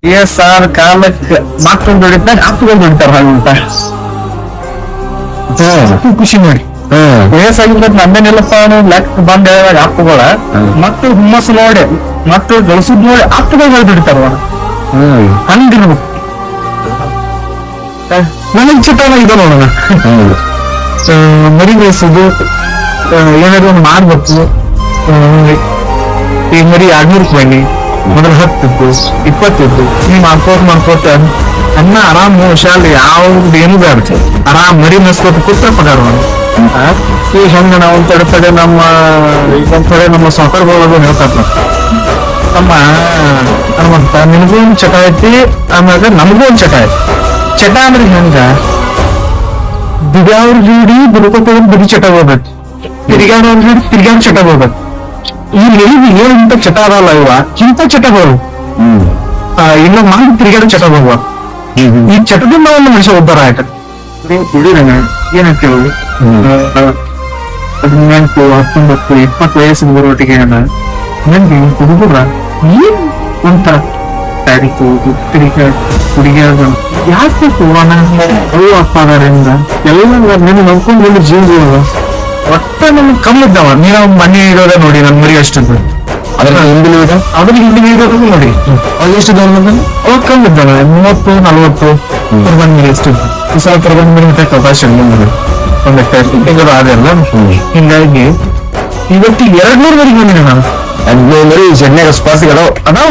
Sir ಕಾಲಕ್ಕೆ ಮಕ್ಕಳು ದುಡಿತಾರೆ ಅಪ್ಪಗಳು ದುಡಿತಾರ ಹಾಗಂತ ಖುಷಿ ನೋಡಿ ವಯಸ್ಸಾಗಿರ್ತ ನಂದೇನೆಲ್ಲಪ್ಪ ಲೆಕ್ಕ ಬಂದ ಅಪ್ಪಗಳ ಮಕ್ಕಳು ಹುಮ್ಮಸ್ ನೋಡಿ ಮಕ್ಕಳು ಗಳಿಸುದ್ ನೋಡಿ ಅಪ್ಪಗಳು ದುಡಿತಾರ ಹಂಗಿರ್ಬೇಕು. ನನಗ್ ಚಿತ್ರಣ ಇದೆ ನೋಡೋಣ, ಮರಿ ಬೇಯಿಸೋದು ಏನಾದ್ರು ಒಂದು ಮಾಡ್ಬೇಕು. ಈಗ ಮರಿ 200 ರೂಪಾಯಿ ಮೊದಲು 10 ಇತ್ತು 20 ಇತ್ತು, ನೀವ್ ಮಾಡ್ಕೋತ ಅನ್ನ ಆರಾಮ್ ಹುಷಾರ್ ಯಾವ್ದು ಏನು ಬೇಡ, ಆರಾಮ್ ಮರಿ ಮೆಸ್ಕೋತ ಕೂತ್ರೆ ಪಗಾರ. ಈಗ ಹೆಂಗ ನಾವು ತಡೆ ನಮ್ಮ ಸಾಕರ್ ಬೋದು ಹೇಳ್ತಾರ ನಮ್ಮ ನಿನಗೂ ಒಂದ್ ಚಟ ಐತಿ, ಆಮ್ಯಾಗ ನಮಗೂ ಒಂದ್ ಚಟ ಐತಿ. ಚಟ ಅಂದ್ರೆ ಹೆಂಗ ದುಡಿಯವ್ರ ಜೋಡಿ ದುಡ್ಕೋತ ಬರೀ ಚಟ ಹೋಗ್ಬೇಕು, ತಿರ್ಗಾಡೋರ್ ಜೋಡಿ ತಿರ್ಗಾಡ್ ಚಟ ಹೋಗ್ಬೇಕು. ಈ ನೆಲಿಗೆ ಏನಂತ ಚಟ ಅದಲ್ಲ ಇವ ಇಂಥ ಚಟಗಳು ಇಲ್ಲ ಮಾಡಿ ತಿರ್ಗಾಡ ಚಟ ಹೋಗುವ. ಈ ಚಟದಿಂದ ಒಂದು ಮನುಷ್ಯ ಉದ್ಧಾರ ಆಯ್ತ. ದುಡಿರಂಗ ಏನಂತೇಳಿ 18, 19, 20 ವಯಸ್ಸಿನ ಬರೋಟಿಗೆ ನಂಗೆ ಹುಡುಗರ ಏನ್ ಅಂತ ತಾರೀಕು ಹುಡುಗಿಯಾಗ ಯಾಕೆ ಹೋಗೋಣ ಅವು ಅಪ್ಪಾದಾರಿಂದ ಎಲ್ಲ ನೀನು ನಂಬ್ಕೊಂಡು ಒಂದು ಜೀವನ ಒಟ್ಟ ನಮ್ಗೆ ಕಮ್ಮಿ ಇದ್ದಾವ. ನೀವು ಮನೆ ಇರೋದ ನೋಡಿ ನನ್ ಮರಿ ಅಷ್ಟದ್ದು ಅದ್ರ ಹಿಂದಿನ ಇರೋದು ನೋಡಿ ಅವಾಗ ಎಷ್ಟು ಅವಾಗ ಕಮ್ಮಿ ಇದ್ದಾವೆ 30-40 ಪ್ರಧಾನ ಮರಿ ಎಷ್ಟು ಈ ಸಲ ಪ್ರಧಾನ ಮರಿ ಮತ್ತೆ ಅವಕಾಶ ಒಂದೆಲ್ಲ ಅದೆಲ್ಲ. ಹಿಂಗಾಗಿ ಇವತ್ತಿಗೆ 200 ಮರಿಗೆ ಬಂದಿದೆ ನಾನು. 200 ಮರಿ ಜಡ್ನ್ಯಾಗ ಸ್ಪಾಸಿಗೆ ಅದಾವ